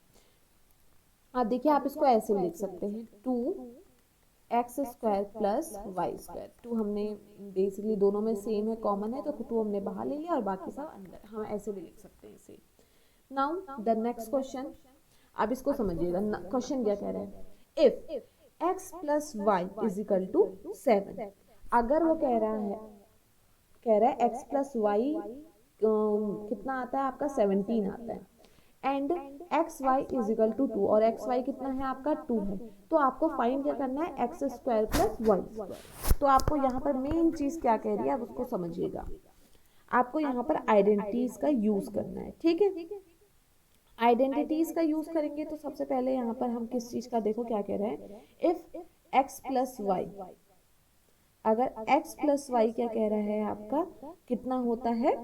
अब देखिए आप इसको ऐसे भी लिख सकते हैं, 2 x square plus Y square. 2 हमने बेसिकली दोनों में सेम है, कॉमन है, तो 2 हमने बाहर ले लिया और बाकी सब अंदर, हम ऐसे भी लिख सकते हैं इसे। नाउ द नेक्स्ट क्वेश्चन, अब इसको समझिएगा, क्वेश्चन क्या कह रहा है, if x plus y is equal to 7। अगर वो कह रहा है x प्लस वाई कितना आता है आपका 17 आता है, and x y is equal to 2, और एक्स वाई कितना है आपका 2 है, तो आपको फाइंड क्या करना है, x square plus Y square. तो आपको यहाँ पर मेन चीज क्या कह रही है, आप उसको समझिएगा। आपको यहाँ पर आइडेंटिटीज का यूज करना है, ठीक है। आइडेंटिटीज का यूज करेंगे तो सबसे पहले यहाँ पर हम किस चीज का, देखो क्या कह रहे हैं, इफ एक्स प्लस वाई, अगर x प्लस वाई क्या कह रहा है आपका कितना होता है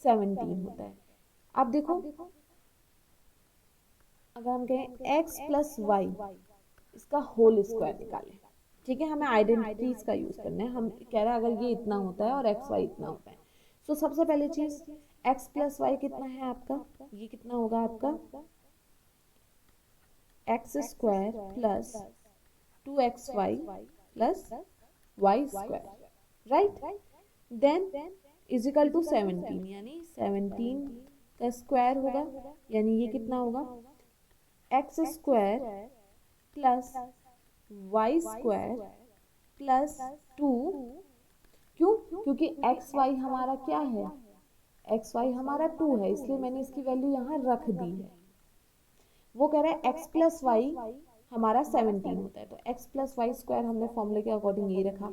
17 होता है। अब देखो अगर हम कहें x प्लस वाई इसका होल स्क्वायर निकालें, ठीक है, हमें आइडेंटिटीज का यूज करना है। हम कह रहे हैं अगर ये इतना होता है और एक्स वाई इतना होता है, तो सबसे पहले चीज x प्लस वाई कितना है आपका, ये कितना होगा आपका x square plus 2xy plus Y square, right. Then equal to 17, यानी 17 का स्क्वायर होगा, यानी ये कितना होगा x square plus Y square plus 2। क्यों? क्योंकि एक्स वाई हमारा क्या है, एक्स वाई हमारा 2 है, इसलिए मैंने इसकी वैल्यू यहाँ रख दी है। वो कह रहा है एक्स प्लस वाई हमारा 17 होता है, तो एक्स प्लस वाई स्क्वायर हमने फॉर्मूले के अकॉर्डिंग ये रखा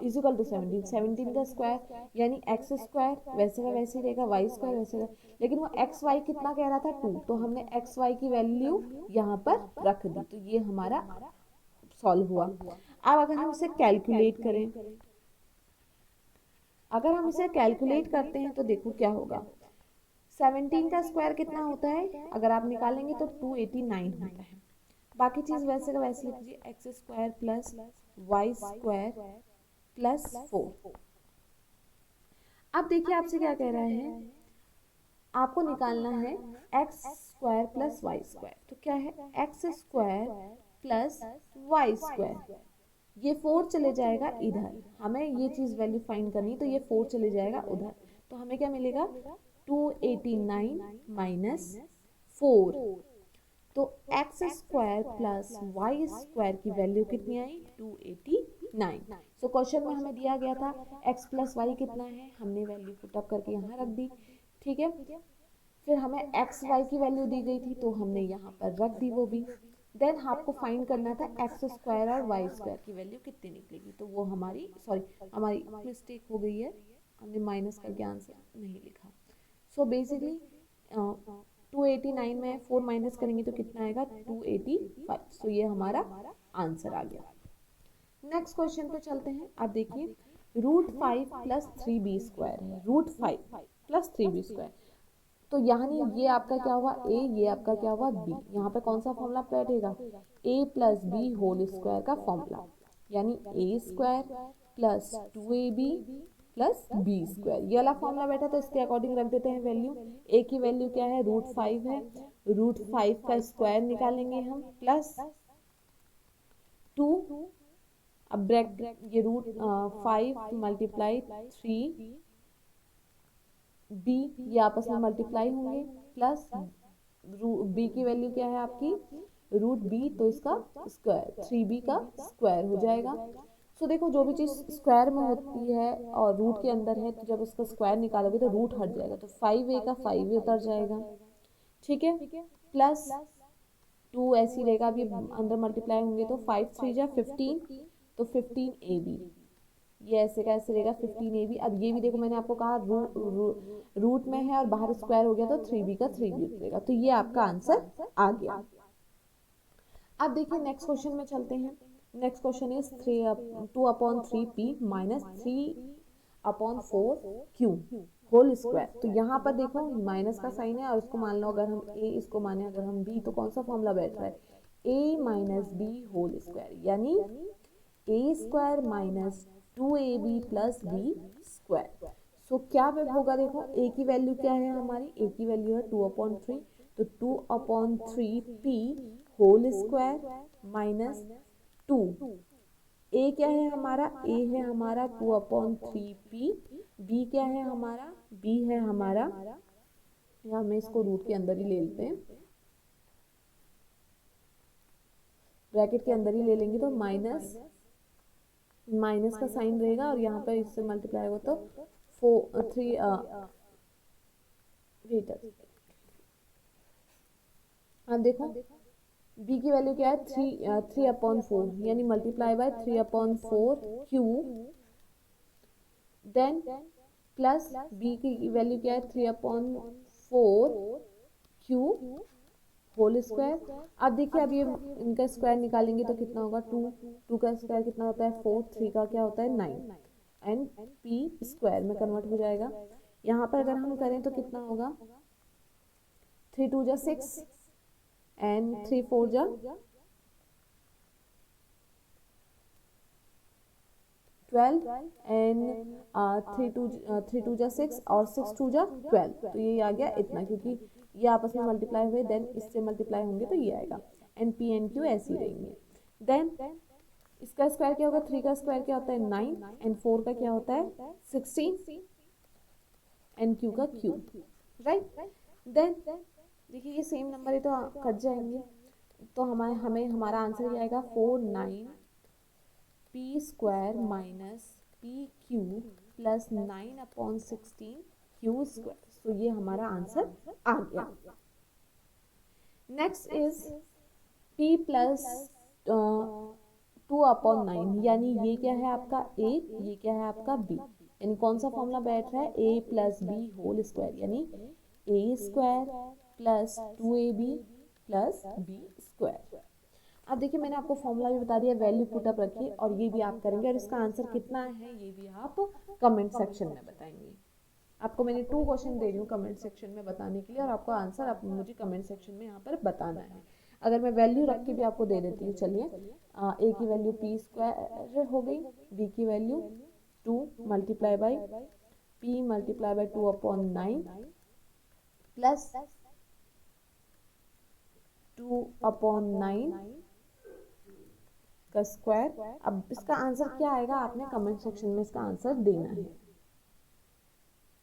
इजिकल टू 17, 17 का स्क्वायर यानी एक्स स्क्वायर वैसे का वैसे ही रहेगा, वाई स्क्वायर वैसे का, लेकिन वो एक्स वाई कितना कह रहा था 2, तो हमने एक्स वाई की वैल्यू यहाँ पर रख दी, तो ये हमारा सॉल्व हुआ। अब अगर हम इसे कैलकुलेट करें, अगर हम इसे कैलकुलेट करते हैं तो देखो क्या होगा, 17 का स्क्वायर कितना होता है, अगर आप निकालेंगे तो 289 होता है। बाकी चीज वैसे का वैसे लिख लीजिए, x square plus Y square plus 4। अब देखिए आपसे क्या कह रहा है, आपको निकालना है x square plus Y square, तो क्या है x square plus Y square, ये 4 चले जाएगा इधर, हमें ये चीज वैल्यू फाइंड करनी, तो ये 4 चले जाएगा उधर, तो हमें क्या मिलेगा 289 माइनस 4, तो x square plus Y square की वैल्यू कितनी आई 289। सो क्वेश्चन में हमें दिया गया था एक्स प्लस वाई कितना है, हमने वैल्यू पुट अप करके यहाँ रख दी, ठीक है। फिर हमें एक्स वाई की वैल्यू दी गई थी तो हमने यहाँ पर रख दी वो भी। देन आपको फाइंड करना था एक्स स्क्वायर और वाई स्क्वायर की वैल्यू कितनी निकलेगी, तो वो हमारी हमारी मिस्टेक हो गई है, हमने माइनस करके आंसर नहीं लिखा। सो बेसिकली 289 में 4 माइनस करेंगे तो कितना आएगा 285, सो ये हमारा आंसर आ गया। नेक्स्ट क्वेश्चन पे चलते हैं। आप देखिए √5 प्लस 3b स्क्वायर है, √5 प्लस 3b स्क्वायर, तो यानी ये आपका क्या हुआ a, ये आपका क्या हुआ b, यहाँ पे कौन सा फॉर्मूला बैठेगा a plus b whole square का फॉर्मूला, यानी a square plus 2ab plus b square, ये वाला फॉर्मूला बैठा, तो इसके अकॉर्डिंग रख देते हैं वैल्यू। a की वैल्यू क्या है √5 है, √5 का स्क्वायर निकालेंगे हम प्लस 2, अब ब्रैकेट ये √5 मल्टीप्लाई 3 b, ये आपस में मल्टीप्लाई होंगे, प्लस b की वैल्यू क्या है आपकी √b, तो इसका स्क्वायर 3b का स्क्वायर हो जाएगा। सो देखो जो भी चीज़ स्क्वायर में होती है और रूट के अंदर है, तो जब उसका स्क्वायर निकालोगे तो रूट हट जाएगा, तो 5a का 5a उतर जाएगा, ठीक है, प्लस 2 ऐसी रहेगा, अभी अंदर मल्टीप्लाई होंगे तो 5 3 जा 15, तो 15ab, ये ऐसे का ऐसे रहेगा 15ab। अब ये भी देखो मैंने आपको कहा रूट में है और बाहर स्क्वायर हो गया तो 3b का 3b उतरेगा, तो ये आपका आंसर आ गया। अब देखिए नेक्स्ट क्वेश्चन में चलते हैं। Next question is 2/3p minus 3/4q whole square, तो यहाँ पर देखो माइनस का साइन है और इसको मान लो अगर हम a, इसको माने अगर हम b, तो कौन सा फॉर्मूला बैठ रहा है a minus b whole square, यानी a square minus 2ab plus b square. So क्या वेब होगा, देखो a की वैल्यू क्या है हमारी, a की वैल्यू है 2/3, तो 2/3p whole square minus 2, a क्या है हमारा, a है हमारा 2/3p, b क्या है हमारा, b है हमारा, या हमें इसको रूट के अंदर ही ले लेते हैं, ब्रैकेट के अंदर ही ले लेंगे, तो माइनस का साइन रहेगा और यहाँ पर इससे मल्टीप्लाई होगा तो 3 अब देखो b की वैल्यू क्या है 3/4, यानी multiply by 3/4q, then plus b की वैल्यू क्या है 3/4q होल स्क्वायर। अब देखिए अब ये इनका स्क्वायर निकालेंगे तो कितना होगा 2 का स्क्वायर कितना होता है 4, 3 का क्या होता है 9, एंड p स्क्वायर में कन्वर्ट हो जाएगा। यहाँ पर अगर हम करें तो कितना होगा 3 2 जा 6 एंड 3 4 जा 12 एंड 3 2 जा 6 और 6 2 जा 12, तो ये आ गया इतना, क्योंकि ये आपस में मल्टीप्लाई हुए देन इससे मल्टीप्लाई होंगे तो ये आएगा, एंड पी एंड क्यू ऐसे ही रहेंगे। देन इसका स्क्वायर क्या होगा, 3 का स्क्वायर क्या होता है 9 एंड 4 का क्या होता है 16, एन क्यू का क्यूब, राइट। देन देखिए ये सेम नंबर है तो कट जाएंगे, तो हमें हमारा आंसर क्या आएगा 49 p square minus p q plus 9/16 q square. So ये हमारा आंसर आ गया। नेक्स्ट इज p प्लस 2/9, यानी ये क्या है आपका a, ये क्या है आपका b, यानी कौन सा फॉर्मूला बैठ रहा है a plus b whole square, यानी a square plus 2ab plus b square. अब देखिए मैंने आपको फॉर्मूला भी बता दिया, वैल्यू पुटअप रखिए और ये भी आप करेंगे और इसका आंसर कितना है ये भी आप कमेंट सेक्शन में बताएंगे। आपको मैंने 2 क्वेश्चन दे रही हूँ कमेंट सेक्शन में बताने के लिए और आपका आंसर आप मुझे कमेंट सेक्शन में यहाँ पर बताना है। अगर मैं वैल्यू रख के भी आपको दे देती हूँ, चलिए a की वैल्यू p स्क्वायर हो गई, b की value 2 multiply by p multiply by 2/9 plus 2/9 का स्क्वायर। अब इसका आंसर क्या आएगा आपने कमेंट सेक्शन में इसका आंसर देना है।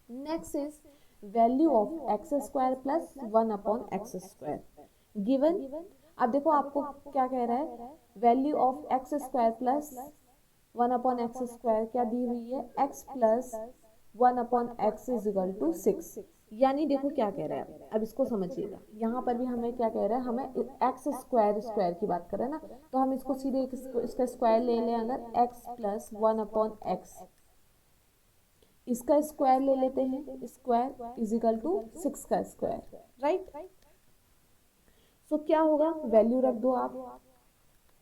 Next is value of x square plus 1/x square given. अब देखो आपको क्या कह रहा है, value of x square plus 1/x square क्या दी हुई है, x plus 1/x is equal to 6। यानी देखो क्या कह रहा है, अब इसको समझिएगा, यहाँ पर भी हमें क्या कह रहा है, हमें एक्स स्क्वायर स्क्वायर की बात कर रहे हैं ना, तो हम इसको सीधे इसका स्क्वायर ले लें, अगर x प्लस 1/x, इसका स्क्वायर ले लेते हैं, स्क्वायर इज इक्वल टू 6 का स्क्वायर, राइट। सो क्या होगा, वैल्यू रख दो आप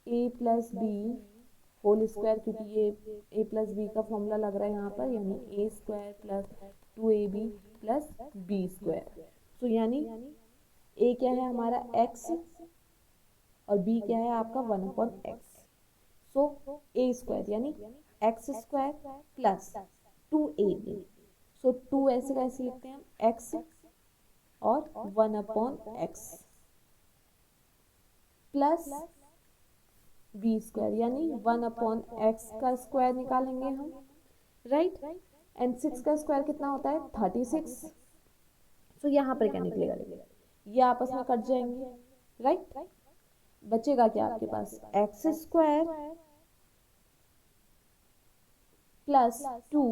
a plus b whole square, क्योंकि ये a प्लस बी का फॉर्मूला लग रहा है यहाँ पर, यानी a square plus 2ab plus b square. So यानी a क्या है हमारा x और b क्या है आपका 1/x। सो a स्क्वायर यानी x स्क्वायर प्लस 2ab, सो 2 ऐसे कैसे लिखते हैं हम, x और 1/x प्लस बी स्क्वायर, यानी 1/x का स्क्वायर निकालेंगे हम, राइट। एंड 6 का स्क्वायर कितना होता है 36। तो यहाँ पर क्या निकलेगा, ये आपस में कट जाएंगे, राइट। बचेगा क्या आपके पास, x square plus 2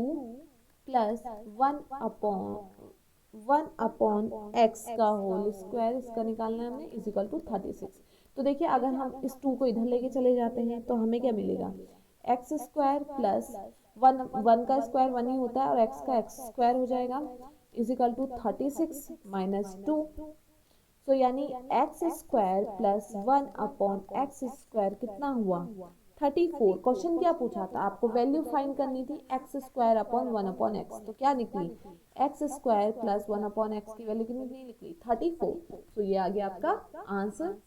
plus 1/x का होल स्क्वायर, इसका निकालना है हमने, इज इक्वल टू 36। तो देखिए अगर हम इस 2 को इधर लेके चले जाते हैं तो हमें क्या मिलेगा, एक्स स्क्वायर प्लस 1 का स्क्वायर 1 ही होता है और x का x स्क्वायर हो जाएगा, इज इक्वल टू 36 माइनस 2। सो यानी x square plus 1/x square कितना हुआ 34। क्वेश्चन क्या पूछा था आपको, वैल्यू फाइंड करनी थी एक्स स्क्वायर अपॉन 1/x, तो क्या निकली एक्स स्क्वायर प्लस 1/x की वैल्यू कितनी निकली 34। सो ये आ गया आपका answer.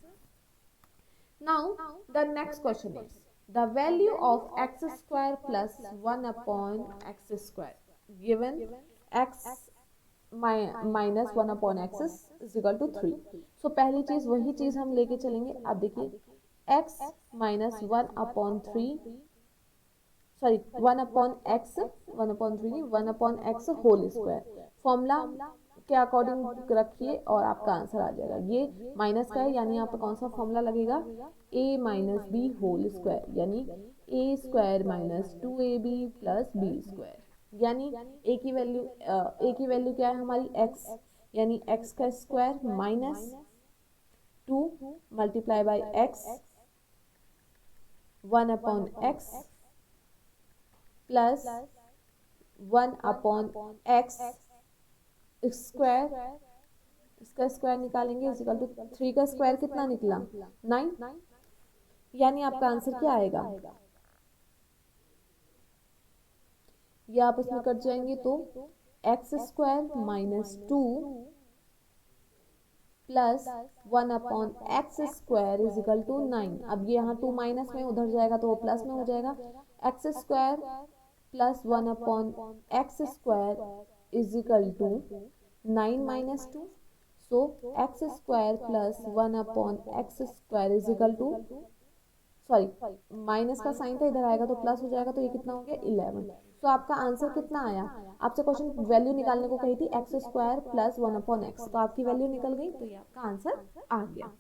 Now the next question is the value of x square plus 1/x square given x minus 1/x is equal to 3। So पहली चीज वही चीज हम लेके चलेंगे। अब देखिए x माइनस 1/3, सॉरी 1/x, 1/3 नहीं 1/x होल स्क्वायर, फॉर्मूला के अकॉर्डिंग रखिए और आपका आंसर आ जाएगा। ये माइनस का है यानी यहाँ पर कौन सा फॉर्मूला लगेगा, a minus b whole square, यानी a square minus 2ab plus b square, यानी a की वैल्यू क्या है हमारी x, यानी x का square minus 2 multiply by x 1/x plus 1/x square, इसका स्क्वायर निकालेंगे इज इक्वल टू 3 का स्क्वायर कितना निकला 9, यानी आपका आंसर क्या आएगा, ये आपस में कट जाएंगे तो x square minus 2 plus 1/x square is equal to 9। अब ये यहाँ 2 माइनस में उधर जाएगा तो वो प्लस में हो जाएगा, x square plus 1/x square is equal to 9 minus 2। So x square plus 1/x square is equal to, sorry minus का साइन था इधर आएगा तो प्लस हो जाएगा, तो ये कितना हो गया 11। तो आपका आंसर कितना आया, आपसे क्वेश्चन वैल्यू निकालने को कही थी एक्स स्क्वायर प्लस 1/x, तो आपकी वैल्यू निकल गई, तो ये आपका आंसर आ गया।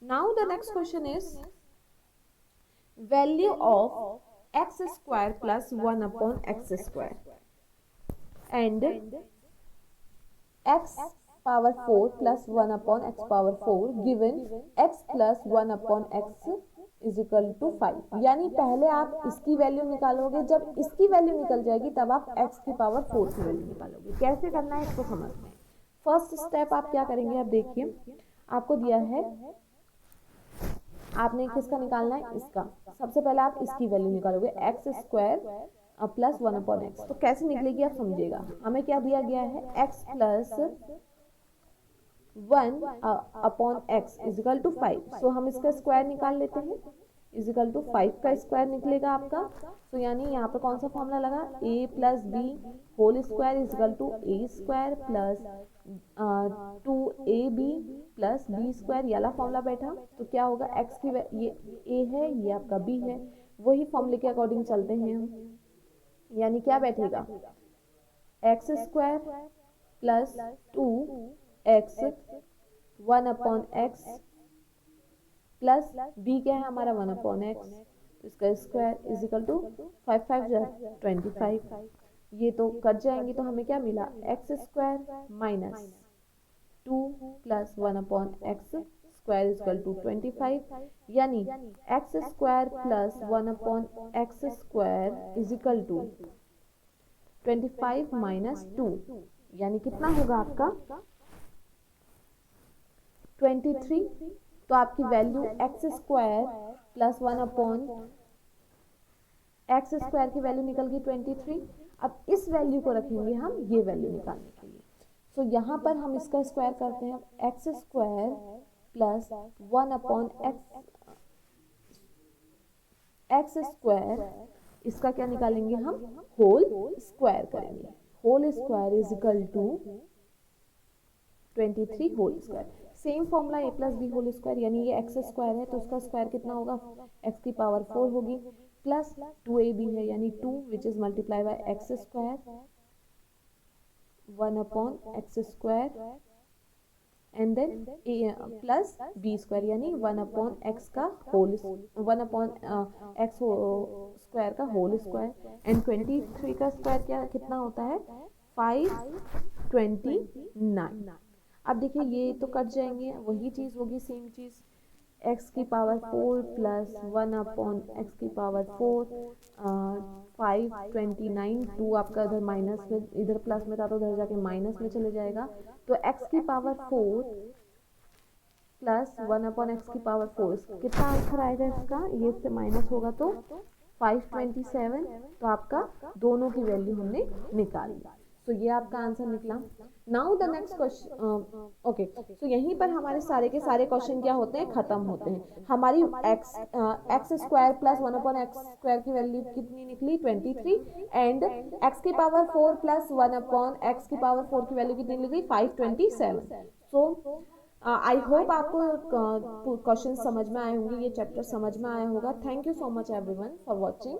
Now the next question is value of x square plus 1/x square and x power 4 plus 1/x power 4 given x plus 1/x is equal to 5। यानी पहले आप इसकी वैल्यू निकालोगे, जब इसकी वैल्यू निकल जाएगी तब आप x की पावर 4 की वैल्यू निकालोगे। कैसे करना है इसको समझते हैं। फर्स्ट स्टेप आप क्या करेंगे, आप देखिए आपको दिया है, आपने किसका निकालना है, इसका। सबसे पहले आप इसकी वैल्यु निकालोगे एक्स स्क्वायर प्लस 1/x। तो कैसे निकलेगी आप समझिएगा। हमें क्या दिया गया है, x plus 1/x is equal to 5। So हम इसका स्क्वायर निकाल लेते हैं, इज इक्वल टू 5 का स्क्वायर निकलेगा आपका। तो यानी यहाँ पर कौन सा फॉर्मूला लगा, a plus b whole square is equal to a square plus 2ab plus b square, ये वाला फॉर्मूला बैठा। तो क्या होगा, x की ये a है, ये आपका b है, वही फॉर्मूले के अकॉर्डिंग चलते हैं हम। यानी क्या बैठेगा, x square plus 2x 1/x plus b क्या है हमारा 1/x, तो इसका स्क्वायर इज इक्वल टू 5 5 25। ये तो कट जाएंगे, तो हमें क्या मिला, x square minus 2 plus 1/x square is equal to 25। यानी x square plus 1/x square is equal to 25 minus 2, यानी कितना होगा आपका 23। तो आपकी value x square plus 1/x square की वैल्यू निकल गई 23। अब इस वैल्यू को रखेंगे हम ये वैल्यू निकालने के लिए। तो यहाँ पर हम इसका स्क्वायर करते हैं, x square plus 1/x square, इसका क्या निकालेंगे हम, होल स्क्वायर करेंगे। Whole square is equal to 23 whole square. Same formula a plus b whole square, यानी ये एक्स स्क्वायर है तो उसका स्क्वायर कितना होगा, x की पावर 4 होगी, प्लस 2ab है यानी 2 which is multiply by x square 1/x square and then plus b square, यानी 1/x का होल 1/x स्क्वायर का होल स्क्वायर। एंड 23 का स्क्वायर क्या कितना होता है, 529। अब देखिए ये तो कट जाएंगे, वही चीज़ होगी, सेम चीज़, x की पावर 4 प्लस 1/x की पावर 4 529। 2 आपका इधर माइनस में, इधर प्लस में था तो उधर जाके माइनस में चले जाएगा। तो x की पावर 4 प्लस 1/x की पावर 4, कितना आंसर आएगा इसका, ये इससे माइनस होगा तो 527। तो आपका दोनों की वैल्यू हमने निकाल ली। तो ये आपका आंसर निकला। Now the next question, okay, तो यहीं पर हमारे सारे के सारे क्वेश्चन क्या होते हैं, खत्म होते हैं। हमारी x square plus 1/x square की वैल्यू कितनी निकली, 23। एंड x की पावर 4 प्लस 1/x की पावर 4 की वैल्यू कितनी निकली, 527। सो आई होप आपको क्वेश्चन समझ में आए होंगे, ये चैप्टर समझ में आया होगा। Thank you so much everyone for watching.